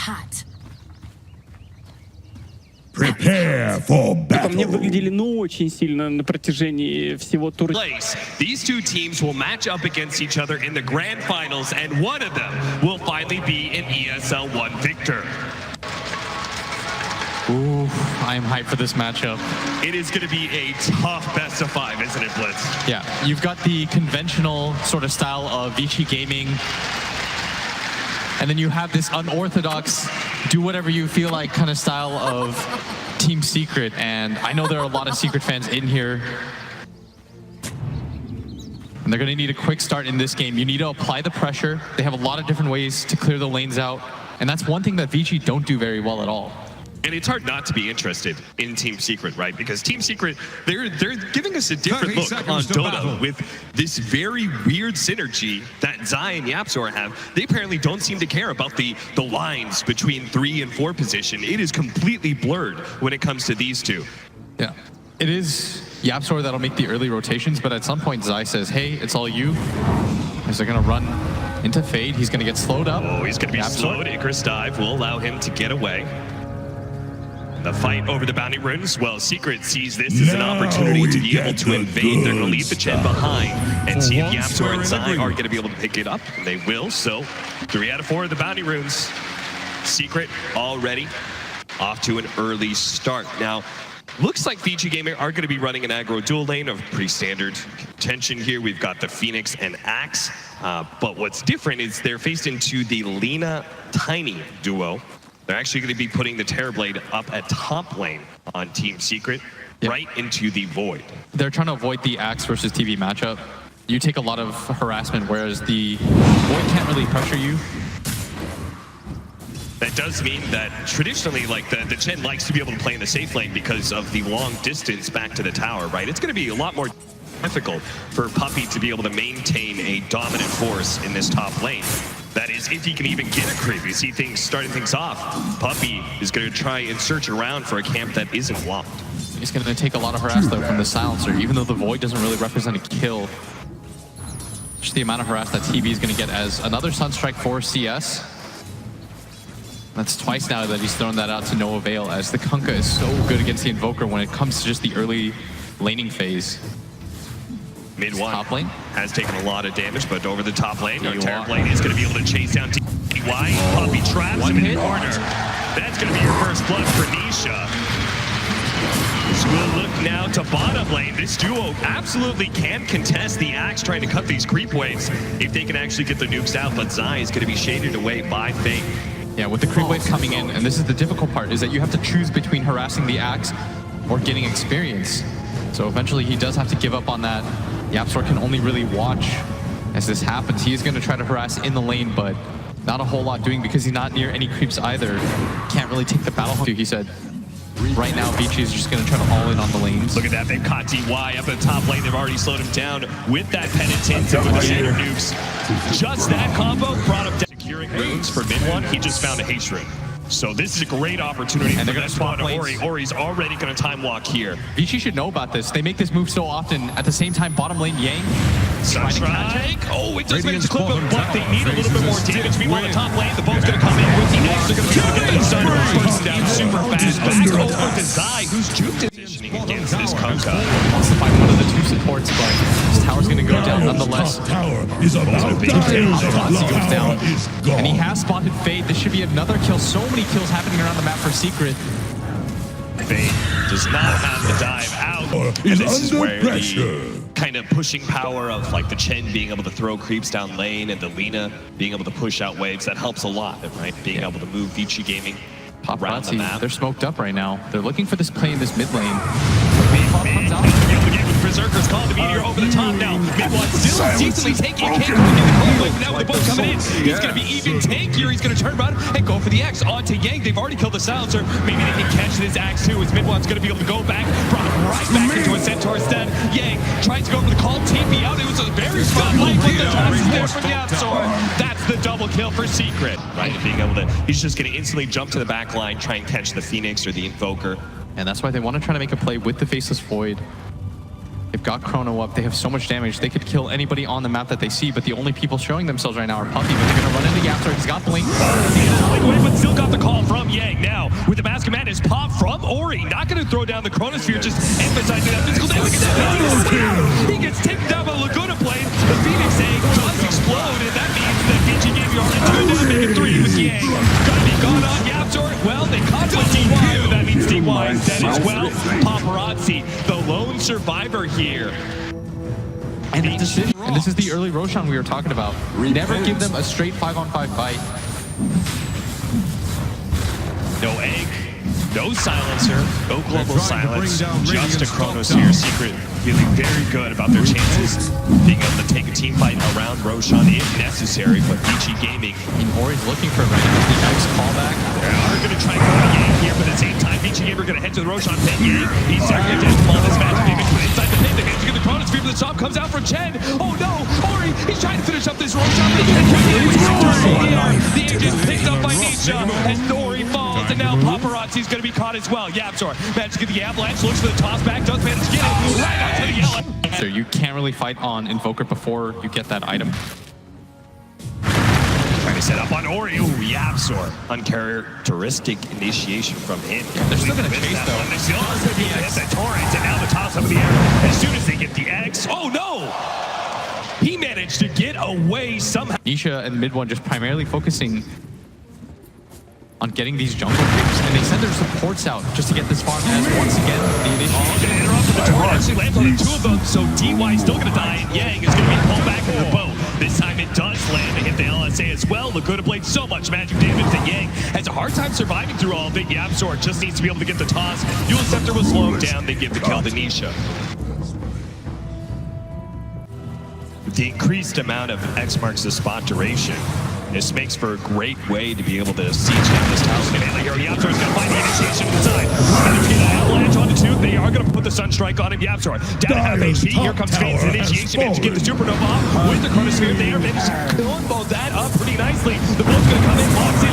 hot. Prepare for Мне battle. выглядели очень сильно на протяжении всего тура. These two teams will match up against each other in the grand finals, and one of them will finally be an ESL One victor. Ooh, I am hyped for this matchup. It is going to be a tough best of 5, isn't it, Blitz? Yeah, you've got the conventional sort of style of Vici Gaming, and then you have this unorthodox, do whatever you feel like kind of style of Team Secret. And I know there are a lot of Secret fans in here, and they're going to need a quick start in this game. You need to apply the pressure. They have a lot of different ways to clear the lanes out, and that's one thing that Vici don't do very well at all. And it's hard not to be interested in Team Secret, right? Because Team Secret, they're giving us a different look on Dota with this very weird synergy that Zai and YapzOr have. They apparently don't seem to care about the lines between 3 and 4 position. It is completely blurred when it comes to these two. Yeah, it is YapzOr that'll make the early rotations, but at some point Zai says, hey, it's all you. As they're gonna run into Fade, he's gonna get slowed up. Oh, he's gonna be slowed. Icarus dive will allow him to get away. The fight over the bounty runes, well, Secret sees this as an opportunity to be able to invade. They're going to leave the Chen behind and see if YapzOr and Zai are going to be able to pick it up. And they will, so 3 out of 4 of the bounty runes. Secret already off to an early start. Now, looks like Vici Gaming are going to be running an aggro dual lane of pretty standard contention here. We've got the Phoenix and Axe, but what's different is they're faced into the Lina Tiny duo. They're actually going to be putting the Terrorblade up at top lane on Team Secret, right into the Void. They're trying to avoid the Axe versus TV matchup. You take a lot of harassment, whereas the Void can't really pressure you. That does mean that traditionally, like the Chen likes to be able to play in the safe lane because of the long distance back to the tower, right? It's going to be a lot more difficult for Puppey to be able to maintain a dominant force in this top lane. That is, if he can even get a creep. You see things starting things off. Puppey is going to try and search around for a camp that isn't locked. He's going to take a lot of harass though from the silencer, even though the Void doesn't really represent a kill. Just the amount of harass that TV is going to get as another Sunstrike for CS. That's twice now that he's thrown that out to no avail, as the Kunkka is so good against the Invoker when it comes to just the early laning phase. Mid one top lane has taken a lot of damage, but over the top lane, Terrorblade is going to be able to chase down TY. Puppey traps him in the corner. That's going to be your first blood for Nisha. So we'll look now to bottom lane. This duo absolutely can contest the Axe, trying to cut these creep waves if they can actually get the nukes out, but Zai is going to be shaded away by Fate. Yeah, with the creep wave coming in, and this is the difficult part, is that you have to choose between harassing the Axe or getting experience. So eventually he does have to give up on that. YapzOr can only really watch as this happens. He is going to try to harass in the lane, but not a whole lot doing because he's not near any creeps either. Can't really take the battle. He said, right now, Vici is just going to try to all in on the lanes. Look at that, they've caught TY up at the top lane. They've already slowed him down with that Penitent and with the Shader nukes. Just that combo brought him down. Securing runes for mid one, he just found a haste rune. So this is a great opportunity for that spot of Ori. Ori's already going to time walk here. Vici should know about this. They make this move so often. At the same time, bottom lane Yang. Sunstrike. Oh, it does manage to clip him, but they need a little bit more damage. Meanwhile, the top lane, the boat's going to come in with the X. They're going to get the Sunstrike down super fast. Back over to Zai, who's juked positioning against this Kunkka. Wants to find one of the two supports, but this tower's going to go down nonetheless. Tower is about to goes down, and he has spotted Fade. This should be another kill. So many kills happening around the map for Secret. Fade does not have the dive out, and this is where the kind of pushing power of like the Chen being able to throw creeps down lane and the Lina being able to push out waves, that helps a lot, right? Being able to move Vici Gaming around the map. They're smoked up right now. They're looking for this play in this mid lane. Berserker's called the meteor over the top now. Mid-one still decently taking a kick. Now with the boat coming in, he's going to be even tankier. He's going to turn around and go for the X onto Yang. They've already killed the silencer. Maybe they can catch this Axe too, as Mid-one's going to be able to go back, brought right back into a Centaur stand. Yang tries to go for the call, TP out. It was a very strong play with the tosses there from YapzOr. That's the double kill for Secret. Right, being able to, he's just going to instantly jump to the back line, try and catch the Phoenix or the Invoker. And that's why they want to try to make a play with the Faceless Void. They've got Chrono up, they have so much damage, they could kill anybody on the map that they see, but the only people showing themselves right now are Puppey, but they're going to run into YapzOr. He's got Blink. But still got the Yang now with the Mask of Madness pop from Ori. Not going to throw down the Chronosphere, just emphasizing that physical damage. He gets taken down by the Laguna Blade. The Phoenix Egg does explode, and that means that Vici Gaming are in 2 down, making 3 with Yang. Gonna be gone on Yapzor. Well, they caught with DY, but that means DY is dead as well. Paparazzi, the lone survivor here. And this is the early Roshan we were talking about. Never give them a straight 5-on-5 fight. No egg, no silencer, no global silence, just a Chronosphere. Secret feeling very good about their chances being able to take a team fight around Roshan if necessary, but Vici Gaming. Ori's looking for right now the next callback. They are going to try and go to Yang here, but at the same time, Vici Gaming are going to head to the Roshan pit. Yang, he's starting to fall this match. Damage, but inside the pit, they manage to get the Chronosphere, but the stop comes out from Chen. Oh no, Ori, he's trying to finish up this Roshan, but he can't do it. The engine picked up by Nisha as Ori falls, and now Paparazzi's going to be caught as well. Yapzor managed to get the avalanche, looks for the toss back, does manage to get it right onto the yellow. So you can't really fight on Invoker before you get that item. Trying to set up on Ori. Ooh, Yapzor. Uncharacteristic initiation from him. Yeah, they're still going to chase though. They're still going to be the torrent, and now the toss up in the air. As soon as they get the X. Oh no! He managed to get away somehow. Nisha and mid one just primarily focusing on getting these jungle creeps, and they send their supports out just to get this farm as once again the initiation. Interrupt with the torrent actually lands on the 2 of them, so DY is still going to die, and Yang is going to be pulled back into the boat. This time it does land to hit the LSA as well. Laguna played so much magic damage that Yang has a hard time surviving through all of it. Yapzor just needs to be able to get the toss. Dual Scepter will slow him down. They give the kill to Nisha. With the increased amount of X marks the spot duration, this makes for a great way to be able to siege down this tower. Here, Yapzor is going to find the initiation to the side. Another get an avalanche onto 2. They are going to put the Sunstrike on him. Yapzor down to half HP. Here comes Fade's initiation. Managed to get the Supernova off with the Chronosphere there. Managed to combo that up pretty nicely. The bull's going to come in. Moxie,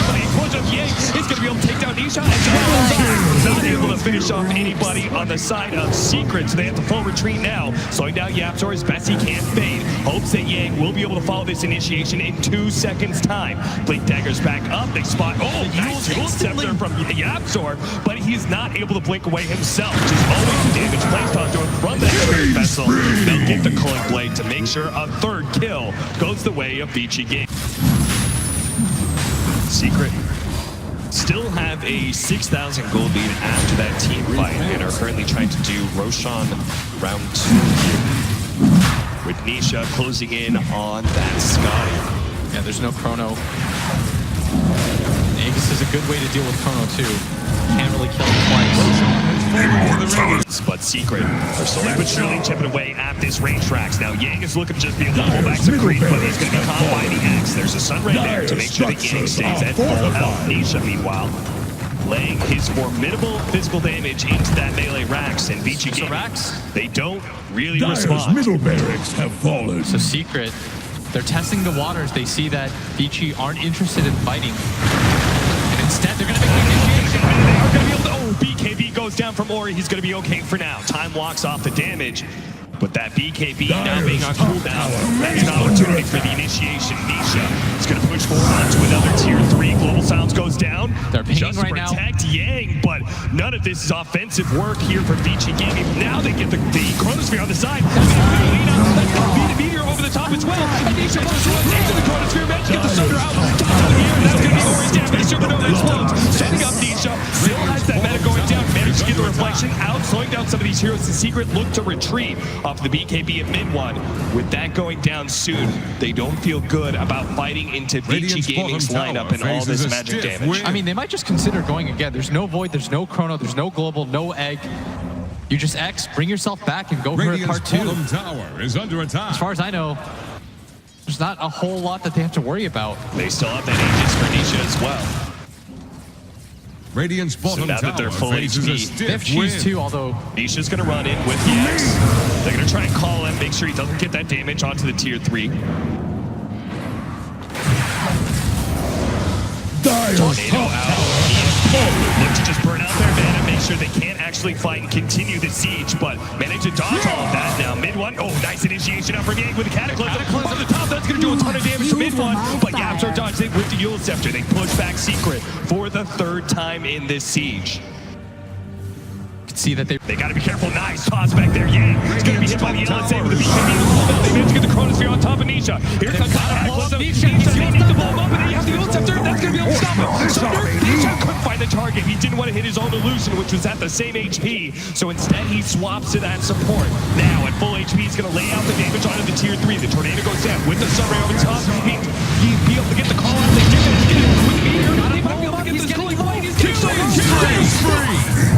but the explosion of Yang is going to be able to take down Nisha. And not able to finish off anybody on the side of Secret. So they have to full retreat now. Slowing down Yapzor as best he can. Fade hopes that Yang will be able to follow this initiation in 2 seconds time. Blink Dagger's back up. They spot, nice Dual Scepter from Yapzor, but he's not able to blink away himself. Just always the damage placed onto him from that Spirit Vessel. They'll get the Cloak Blade to make sure a 3rd kill goes the way of Vici Gaming. Secret still have a 6,000 gold lead after that team fight and are currently trying to do Roshan round 2 here. With Nisha closing in on that Scotty. Yeah, there's no Chrono. Aegis is a good way to deal with Chrono too. Can't really kill him twice. But Secret are slowly but surely chipping away at this range tracks. Now Yang is looking to just be able to pull back some creep, but he's going to be caught by the X. There's a Sun Ray there to make sure that Yang stays at full health. Nisha, meanwhile, laying his formidable physical damage into that melee Rax, and Vici Gaming, they don't really Dyer's respond. middle barracks have fallen. So Secret, they're testing the waters. They see that Vici aren't interested in fighting. And instead, they're going to make the initiation. They are going to be able to... Oh, BKB goes down from Ori. He's going to be okay for now. Time walks off the damage. But that BKB now being on cooldown, that's an opportunity for the initiation. Nisha is going to push forward onto another tier 3. Global Sounds goes down. They're pinging just right to protect Yang, but none of this is offensive work here for Vici Gaming. Now they get the Chronosphere on the side. Meteor over the top as well. And Nisha goes into the Chronosphere, managed to get the Sunder out. Top of the air, and that's going to be Ori's damage. Supernova explodes, setting up Nisha. Still has that meta going down. Managed to get the reflection out, slowing down some of these heroes. The Secret look to retreat off the BKB at mid 1. With that going down soon, they don't feel good about fighting into Vici Gaming's lineup and all this magic damage. I mean, they might just consider going again. There's no Void, there's no Chrono, there's no Global, no Egg. You just X, bring yourself back and go for part 2. Tower is under attack. As far as I know, there's not a whole lot that they have to worry about. They still have that Aegis for Nisha as well. Radiant's bottom now that they're full HP, They have Cheese too, although Nisha's going to run in with the X. They're going to try and call him, make sure he doesn't get that damage onto the tier 3. Tornado out. Look to just burn out their mana, make sure they can't actually fight and continue the siege, but manage to dodge all of that now. Mid 1, nice initiation up from Yang with the Cataclysm. Over the top, that's going to do a ton of damage to mid one, but Yapzor dodged it with the Yule Scepter. They push back Secret for the third time in this siege. See that they got to be careful. Nice toss back there. Yang is going to be hit by the LSA with the BKB. They managed to get the Chronosphere on top of Nisha. Here comes Nisha. They need to blow him up, and then you have the Ult Scepter. That's going to be able to stop him. Sunder, Nisha couldn't find the target. He didn't want to hit his own illusion, which was at the same HP. So instead, he swaps to that support. Now, at full HP, he's going to lay out the damage onto the tier 3. The Tornado goes down with the Sunray over top. He'd be able to get the call out. They get it. With the meteor, not able to be able to get this going right. He's getting free.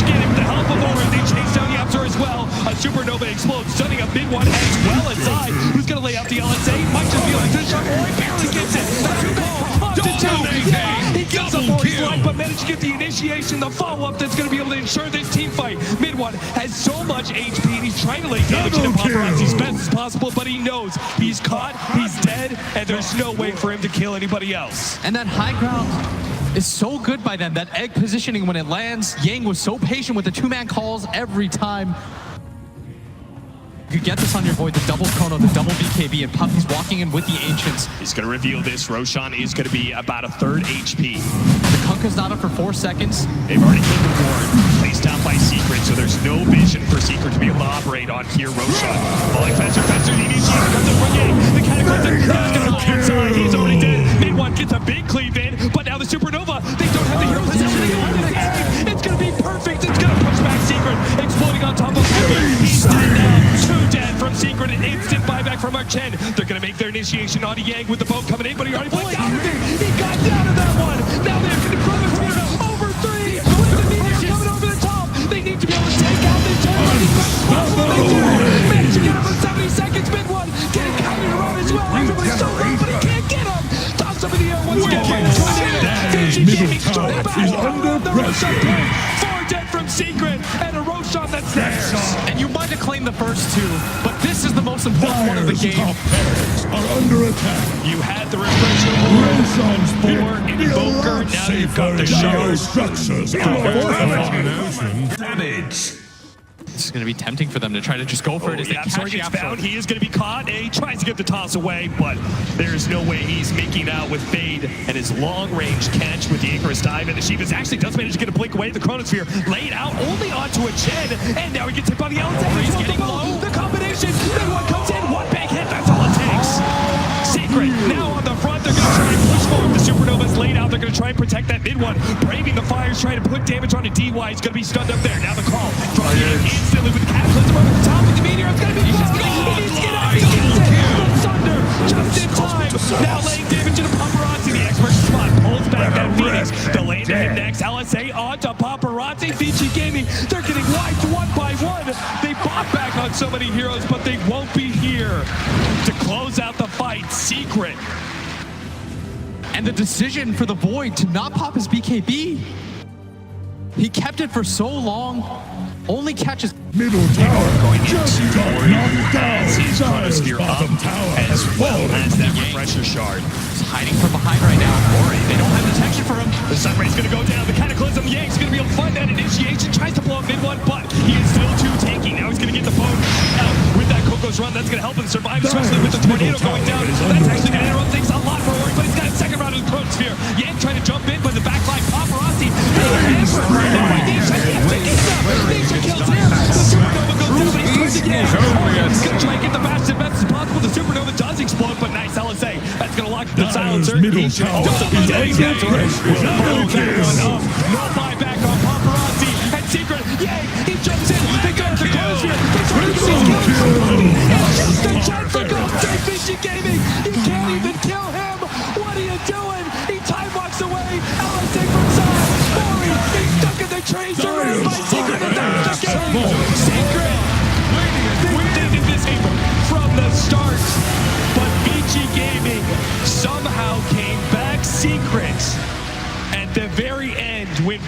With the help of Orin, they chase down Yapzor as well. A supernova explodes, stunning a big one as well inside. Who's going to lay out the LSA? Might just be like this shot. Oh, he barely gets it. That's a call. On to 2. Yeah, he gives up for his life, but managed to get the initiation, the follow-up that's going to be able to ensure this team fight. Mid one has so much HP, and he's trying to lay damage to Paparazzi as best as possible, but he knows he's caught, he's dead, and there's no way for him to kill anybody else. And that high ground is so good by them. That egg positioning when it lands, Yang was so patient with the 2-man calls every time. You could get this on your Void, the double Chrono, the double BKB, and Puppy's walking in with the Ancients. He's going to reveal this. Roshan is going to be about a third HP. The Kunkka's not up for 4 seconds. They've already killed the ward, placed down by Secret, so there's no vision for Secret to be able to operate on here. Roshan falling faster, the initiation comes up from Yang. The Cataclysm is going to fall inside. He's already dead. Mid one gets a big cleave in, but now the Supernova, they don't have the hero possession on the game. It's going to be perfect. It's going to push back Secret, exploding on top of Heavy. He's dead now. 2 dead from Secret, an instant buyback from Archen. They're going to make their initiation on Yang with the boat coming in, but he already played down with it. He got down to that one. Now they're going to Chronosphere over 3 with the meteor coming over the top. They need to be able to take out this turret. Managed to get him for 70 seconds. Mid one getting counted around as well. Everybody's so low, but he can't get him. Toss up in the air once again. Vici Gaming straight back on the Roshan pick. 4 dead from Secret and a Roshan that's theirs. And you might have claimed the first 2, but this is the most important one of the game. Are under attack. You had the refresher for Invoker, now you've got the shard. Structures damage. This is going to be tempting for them to try to just go for it as they catch gets found. He is going to be caught. He tries to get the toss away, but there's no way he's making out with Fade and his long-range catch with the Icarus dive. And the Shivas actually does manage to get a blink away. The Chronosphere laid out only onto a Chen, and now he gets hit by the LSA. He's getting low. The combination. Then one comes in. One big hit. That's all it takes. Secret now on the front. They're going to try and push forward. The Supernova's laid out. They're going to try and protect that mid one. Braving the fires, trying to put damage onto DY. He's going to be stunned up there. Now the call from instantly with the Cataclysm over the top with the meteor. It's going to be fun. He needs to get out. He gets it. But Sunder just in time. Now laying damage into Paparazzi. The expert spot pulls back that Phoenix. The lane to him next. LSA onto Paparazzi. Vici Gaming. They're getting wiped 1 by 1. They bought back on so many heroes, but they won't be here to close out the fight. Secret. And the decision for the Void to not pop his BKB. He kept it for so long, only catches Middle tower going just into got knocked down. His Chronosphere up Bottom tower as well as that Yang. refresher shard. He's hiding from behind right now. Ori, they don't have detection for him. The Sunray's going to go down. The Cataclysm, Yang's going to be able to find that initiation. Tries to blow up mid one, but he is still too tanky. Now he's going to get the phone out with that Coco's run. That's going to help him survive, especially with the tornado going down. That's actually going to interrupt things a lot for Ori, but he's got a second round of the Chronosphere. Yang trying to jump in, but the backline Paparazzi. Nisha kills him. The Supernova goes down, but he's again. He's going to try and get the fastest and best as possible. The Supernova does explode, but nice LSA. That's going to lock the silencer. Middle tower. No buyback on Paparazzi. And Secret, Yang, he jumps in. They go to the Chronosphere. They try to seize killing. It's just a chance to go save Vici Gaming. You can't even kill him. What are you doing? He time walks away. LSA from side. Ori, he's stuck in the trees. Surrounded by Secret. And that's the game. Secret. We did this game from the start. But Vici Gaming somehow came back. Secret at the very end when